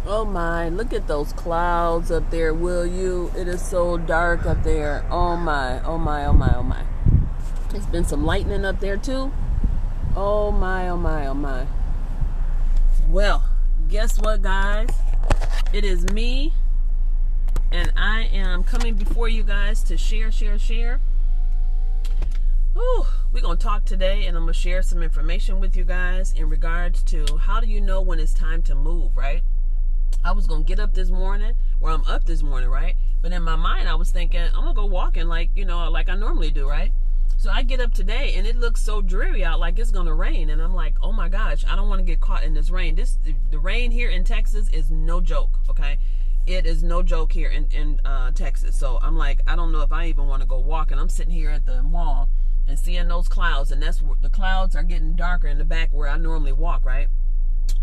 Oh my, look at those clouds up there, will you? It is so dark up there. Oh my, oh my, oh my, oh my. There's been some lightning up there too. Oh my, oh my, oh my. Well, guess what, guys? It is me, and I am coming before you guys to share. Whew, we're going to talk today, and I'm going to share some information with you guys in regards to how do you know when it's time to move, right? I was going to get up this morning, well, I'm up this morning, right? But in my mind, I was thinking, I'm going to go walking like I normally do, right? So I get up today, and it looks so dreary out, like it's going to rain. And I'm like, oh my gosh, I don't want to get caught in this rain. The rain here in Texas is no joke, okay? It is no joke here in Texas. So I'm like, I don't know if I even want to go walking. I'm sitting here at the mall and seeing those clouds, and that's the clouds are getting darker in the back where I normally walk, right?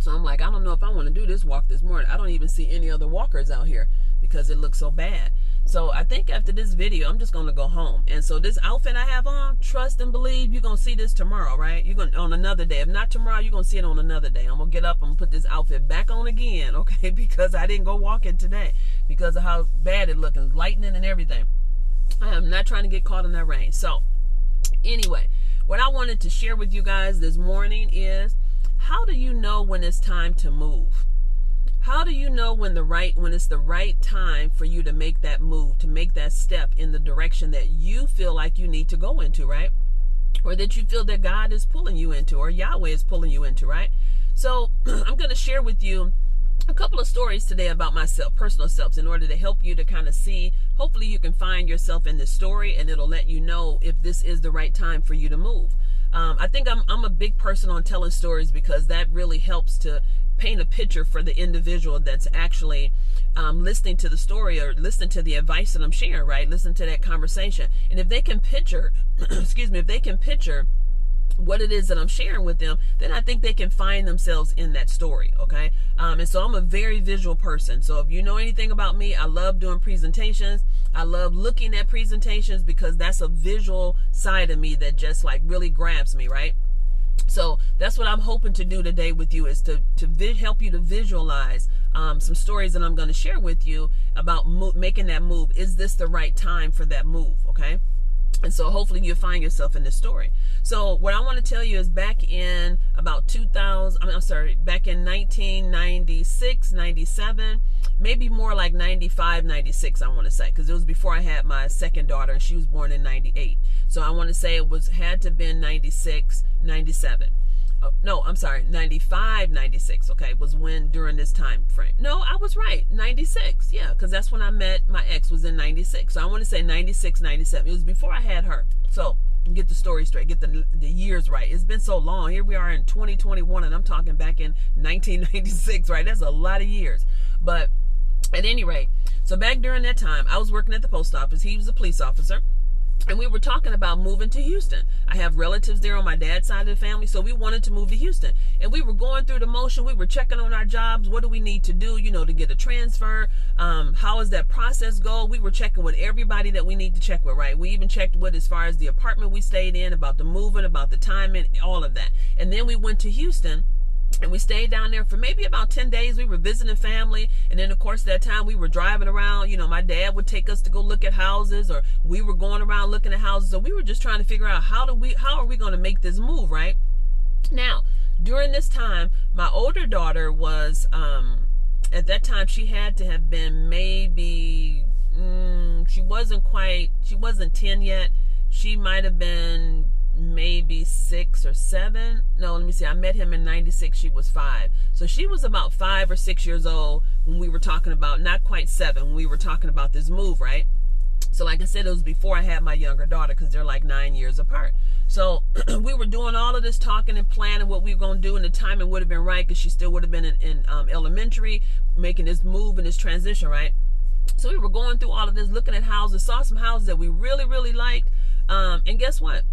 So I'm like, I don't know if I want to do this walk this morning. I don't even see any other walkers out here because it looks so bad. So I think after this video, I'm just going to go home. And so this outfit I have on, trust and believe, you're going to see this tomorrow, right? You're going on another day. If not tomorrow, you're going to see it on another day. I'm going to get up and put this outfit back on again, okay? Because I didn't go walking today because of how bad it looking, lightning and everything. I am not trying to get caught in that rain. So anyway, what I wanted to share with you guys this morning is, how do you know when it's time to move? How do you know when it's the right time for you to make that move, to make that step in the direction that you feel like you need to go into, right? Or that you feel that God is pulling you into, or Yahweh is pulling you into, right? So I'm going to share with you a couple of stories today about myself, personal selves, in order to help you to kind of see, hopefully you can find yourself in this story, and it'll let you know if this is the right time for you to move. I think I'm a big person on telling stories because that really helps to paint a picture for the individual that's actually listening to the story or listening to the advice that I'm sharing, right? Listen to that conversation. And if they can picture, if they can picture what it is that I'm sharing with them, then I think they can find themselves in that story, okay? And so I'm a very visual person. So if you know anything about me, I love doing presentations. I love looking at presentations because that's a visual side of me that just like really grabs me, right? So that's what I'm hoping to do today with you, is to help you to visualize some stories that I'm going to share with you about making that move. Is this the right time for that move, okay? And so hopefully you'll find yourself in this story. So what I want to tell you is back in about back in 1996, 97, maybe more like 95, 96, I want to say, because it was before I had my second daughter, and she was born in 98. So I want to say it had to have been 96, 97. No, I'm sorry, 95, 96, okay, was when, during this time frame. No, I was right, 96, yeah, because that's when I met my ex, was in 96. So I want to say 96, 97. It was before I had her. So get the story straight, get the years right. It's been so long. Here we are in 2021, and I'm talking back in 1996, right? That's a lot of years. But at any rate, so back during that time, I was working at the post office. He was a police officer. And we were talking about moving to Houston. I have relatives there on my dad's side of the family, so we wanted to move to Houston. And we were going through the motion. We were checking on our jobs. What do we need to do, to get a transfer? How does that process go? We were checking with everybody that we need to check with, right? We even checked with, as far as the apartment we stayed in, about the moving, about the timing, all of that. And then we went to Houston. And we stayed down there for maybe about 10 days. We were visiting family. And then, of course, that time we were driving around. My dad would take us to go look at houses, or we were going around looking at houses. So we were just trying to figure out how are we going to make this move, right? Now, during this time, my older daughter was, at that time, she had to have been maybe, she wasn't 10 yet. She might have been maybe 6 or 7. No, let me see. I met him in 96. She was 5. So she was about 5 or 6 years old when we were talking about, not quite 7, when we were talking about this move, right? So like I said, it was before I had my younger daughter, because they're like 9 years apart. So we were doing all of this talking and planning what we were going to do, and the timing would have been right because she still would have been in elementary, making this move and this transition, right? So we were going through all of this, looking at houses, saw some houses that we really, really liked. And guess what?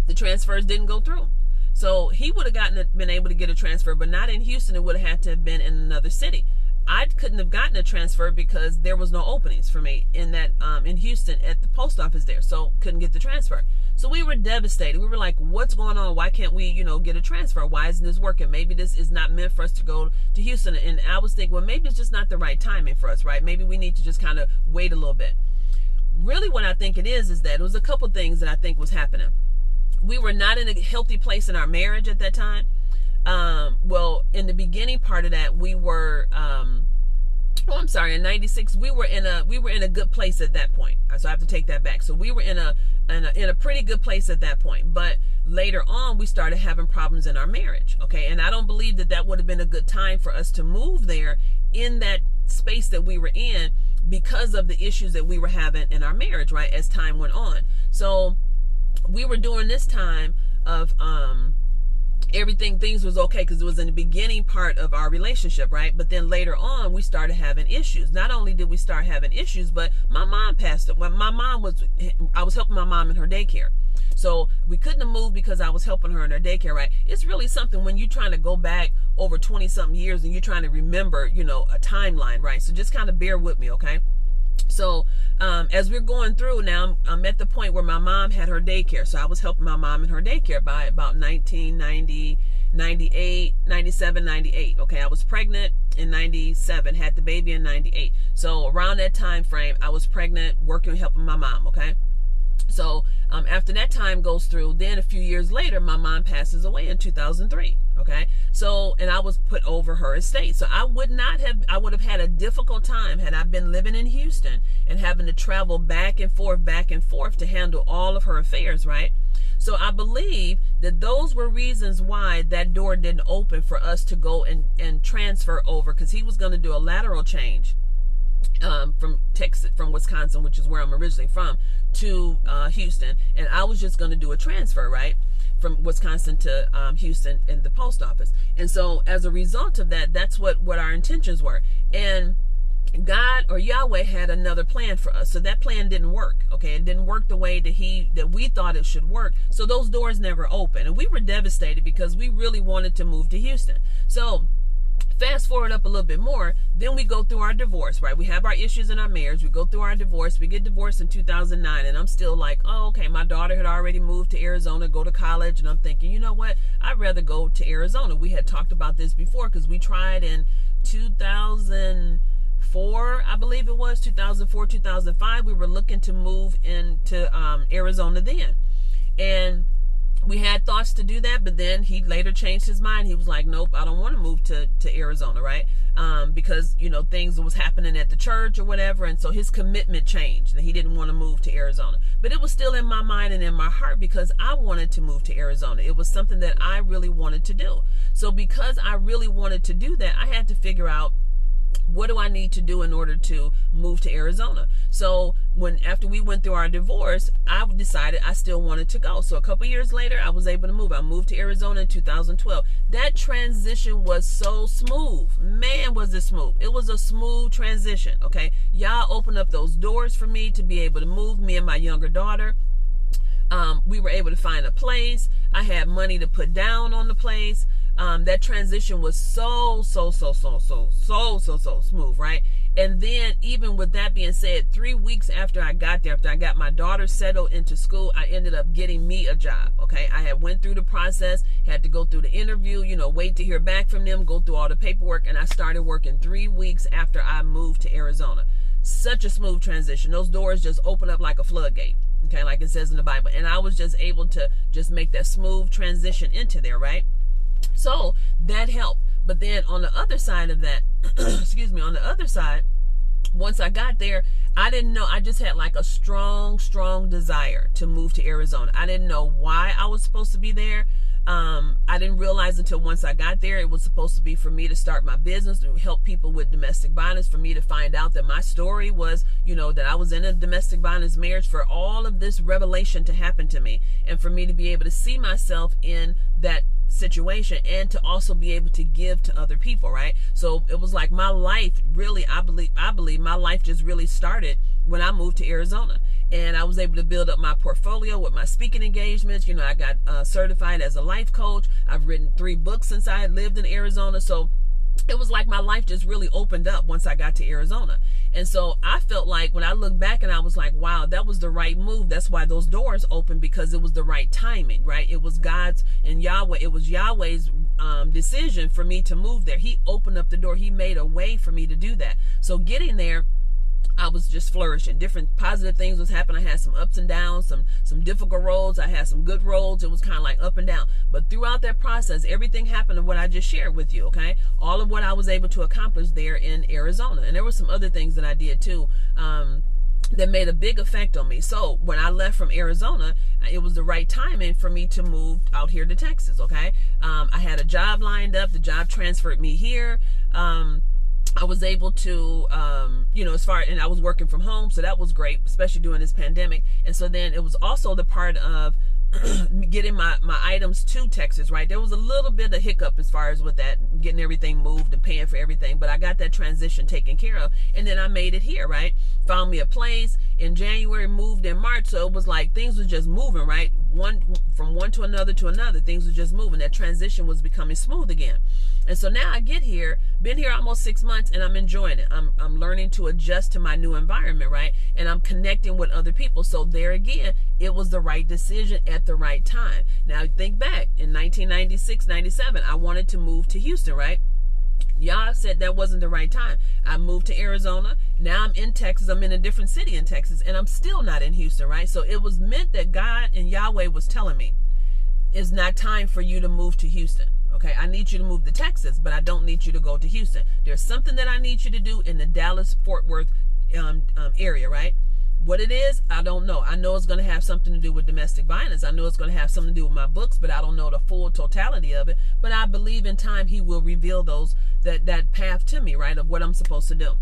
The transfers didn't go through. So he would have been able to get a transfer, but not in Houston. It would have had to have been in another city. I couldn't have gotten a transfer because there was no openings for me in Houston at the post office there. So couldn't get the transfer. So we were devastated. We were like, what's going on? Why can't we, get a transfer? Why isn't this working? Maybe this is not meant for us to go to Houston. And I was thinking, well, maybe it's just not the right timing for us, right? Maybe we need to just kind of wait a little bit. Really what I think it is that it was a couple things that I think was happening. We were not in a healthy place in our marriage at that time. Well, in the beginning part of that, we were, in 96, we were in a good place at that point. So I have to take that back. So we were in a pretty good place at that point. But later on, we started having problems in our marriage. Okay. And I don't believe that would have been a good time for us to move there in that space that we were in because of the issues that we were having in our marriage, right? As time went on. So we were during this time of, things was okay because it was in the beginning part of our relationship, right? But then later on, we started having issues. Not only did we start having issues, but my mom passed away. I was helping my mom in her daycare. So we couldn't have moved because I was helping her in her daycare, right? It's really something when you're trying to go back over 20-something years and you're trying to remember, a timeline, right? So just kind of bear with me, okay? So as we're going through now, I'm at the point where my mom had her daycare. So I was helping my mom in her daycare by about 1990, 98, 97, 98. Okay, I was pregnant in 97, had the baby in 98. So around that time frame, I was pregnant, working, helping my mom, okay? So after that time goes through, then a few years later, my mom passes away in 2003. Okay. So, and I was put over her estate. So I would have had a difficult time had I been living in Houston and having to travel back and forth to handle all of her affairs. Right. So I believe that those were reasons why that door didn't open for us to go and transfer over, because he was going to do a lateral change from Texas, from Wisconsin, which is where I'm originally from, to Houston, and I was just going to do a transfer, right, from Wisconsin to Houston in the post office. And so as a result of that, that's what our intentions were. And God or Yahweh had another plan for us. So that plan didn't work. Okay. It didn't work the way that we thought it should work. So those doors never opened, and we were devastated because we really wanted to move to Houston. So fast forward up a little bit more, then we go through our divorce, right? We have our issues in our marriage. We go through our divorce. We get divorced in 2009, and I'm still like, oh, okay, my daughter had already moved to Arizona, go to college, and I'm thinking, you know what? I'd rather go to Arizona. We had talked about this before because we tried in 2004, I believe it was, 2004, 2005. We were looking to move into Arizona then. And we had thoughts to do that, but then he later changed his mind. He was like, nope, I don't want to move to Arizona, right? Because, things was happening at the church or whatever. And so his commitment changed and he didn't want to move to Arizona. But it was still in my mind and in my heart because I wanted to move to Arizona. It was something that I really wanted to do. So because I really wanted to do that, I had to figure out, what do I need to do in order to move to Arizona? So after we went through our divorce, I decided I still wanted to go. So a couple years later, I was able to move. I moved to Arizona in 2012. That transition was so smooth. Man, was it smooth. It was a smooth transition. Okay. Y'all opened up those doors for me to be able to move, me and my younger daughter. We were able to find a place. I had money to put down on the place. That transition was so smooth, right? And then even with that being said, 3 weeks after I got there, after I got my daughter settled into school, I ended up getting me a job. Okay. I had went through the process, had to go through the interview, wait to hear back from them, go through all the paperwork. And I started working 3 weeks after I moved to Arizona. Such a smooth transition. Those doors just open up like a floodgate. Okay. Like it says in the Bible. And I was just able to just make that smooth transition into there. Right. So that helped. But then on the other side of that, on the other side, once I got there, I didn't know. I just had like a strong desire to move to Arizona. I didn't know why I was supposed to be there. I didn't realize until once I got there, it was supposed to be for me to start my business, to help people with domestic violence, for me to find out that my story was, that I was in a domestic violence marriage, for all of this revelation to happen to me, and for me to be able to see myself in that situation and to also be able to give to other people, right? So it was like my life really, I believe my life just really started when I moved to Arizona. And I was able to build up my portfolio with my speaking engagements. I got certified as a life coach. I've written 3 books since I had lived in Arizona. So it was like my life just really opened up once I got to Arizona. And so I felt like when I look back and I was like, wow, that was the right move. That's why those doors opened, because it was the right timing, right? It was God's and Yahweh. It was Yahweh's decision for me to move there. He opened up the door. He made a way for me to do that. So getting there, I was just flourishing. Different positive things was happening. I had some ups and downs, some difficult roads. I had some good roads. It was kind of like up and down. But throughout that process, everything happened of what I just shared with you, okay? All of what I was able to accomplish there in Arizona. And there were some other things that I did too that made a big effect on me. So when I left from Arizona, it was the right timing for me to move out here to Texas, okay? I had a job lined up. The job transferred me here. I was able to, and I was working from home, so that was great, especially during this pandemic. And so then it was also the part of getting my items to Texas, right? There was a little bit of hiccup as far as with that, getting everything moved and paying for everything, but I got that transition taken care of, and then I made it here, right? Found me a place in January, moved in March, so it was like things was just moving, right? From one to another, things were just moving. That transition was becoming smooth again. And so now I get here, been here almost 6 months, and I'm enjoying it. I'm learning to adjust to my new environment, right? And I'm connecting with other people. So there again, it was the right decision at the right time. Now think back in 1996, 97, I wanted to move to Houston, right? Y'all said that wasn't the right time. I moved to Arizona. Now I'm in Texas. I'm in a different city in Texas, and I'm still not in Houston, right? So it was meant that God and Yahweh was telling me, it's not time for you to move to Houston. Okay, I need you to move to Texas, but I don't need you to go to Houston. There's something that I need you to do in the Dallas-Fort Worth area, right? What it is, I don't know. I know it's going to have something to do with domestic violence. I know it's going to have something to do with my books, but I don't know the full totality of it. But I believe in time He will reveal that path to me, right, of what I'm supposed to do.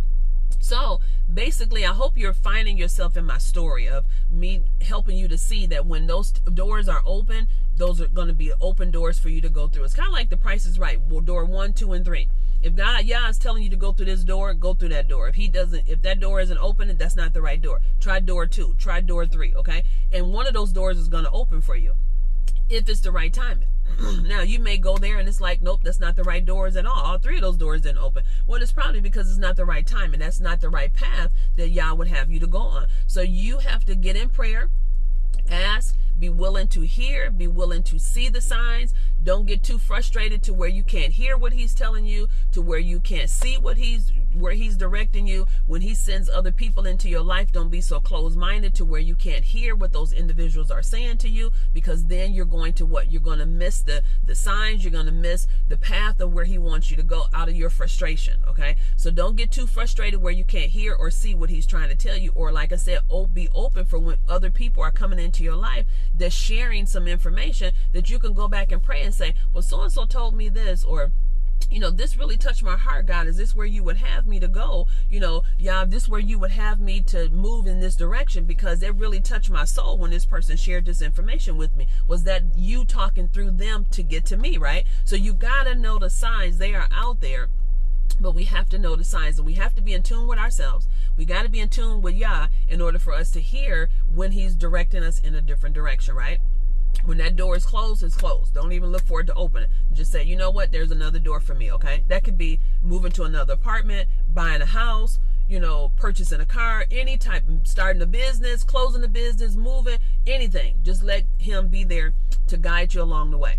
So basically, I hope you're finding yourself in my story of me helping you to see that when those doors are open, those are going to be open doors for you to go through. It's kind of like The Price is Right. Well, door 1, 2, and 3. If God, is telling you to go through this door, go through that door. If that door isn't open, that's not the right door. Try door 2, try door 3, okay? And one of those doors is going to open for you if it's the right timing. Now, you may go there and it's like, nope, that's not the right doors at all. All 3 of those doors didn't open. Well, it's probably because it's not the right time, and that's not the right path that Yah would have you to go on. So you have to get in prayer, ask, be willing to hear, be willing to see the signs. Don't get too frustrated to where you can't hear what He's telling you, to where you can't see where He's directing you. When He sends other people into your life, don't be so closed-minded to where you can't hear what those individuals are saying to you, because then you're going to what? You're going to miss the signs. You're going to miss the path of where He wants you to go out of your frustration, okay? So don't get too frustrated where you can't hear or see what He's trying to tell you, or like I said, be open for when other people are coming into your life that's sharing some information that you can go back and pray and say, well, so-and-so told me this, or this really touched my heart, God. Is this where you would have me to go? This where you would have me to move in this direction, because it really touched my soul when this person shared this information with me. Was that you talking through them to get to me, right? So you got to know the signs. They are out there, but we have to know the signs, and we have to be in tune with ourselves. We got to be in tune with Yah in order for us to hear when He's directing us in a different direction, right? When that door is closed, it's closed. Don't even look for it to open it. Just say, you know what? There's another door for me, okay? That could be moving to another apartment, buying a house, purchasing a car, any type, starting a business, closing a business, moving, anything. Just let Him be there to guide you along the way,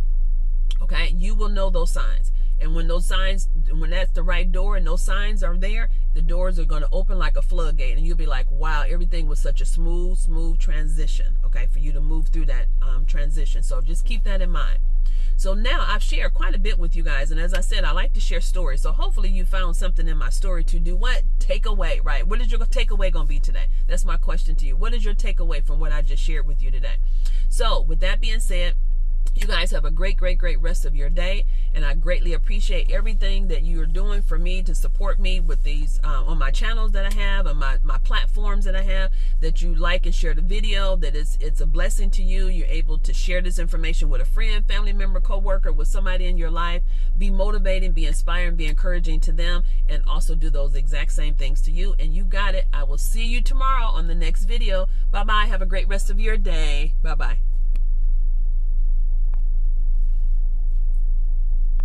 okay? You will know those signs. And when that's the right door and those signs are there, the doors are going to open like a floodgate. And you'll be like, wow, everything was such a smooth transition, okay, for you to move through that transition. So just keep that in mind. So now I've shared quite a bit with you guys. And as I said, I like to share stories. So hopefully you found something in my story to do what? Take away, right? What is your takeaway going to be today? That's my question to you. What is your takeaway from what I just shared with you today? So with that being said, you guys have a great rest of your day, and I greatly appreciate everything that you are doing for me to support me with these on my channels that I have, and my platforms that I have, that you like and share the video, that it's a blessing to you. You're able to share this information with a friend, family member, coworker, with somebody in your life. Be motivating, be inspiring, be encouraging to them, and also do those exact same things to you. And you got it. I will see you tomorrow on the next video. Bye-bye. Have a great rest of your day. Bye-bye.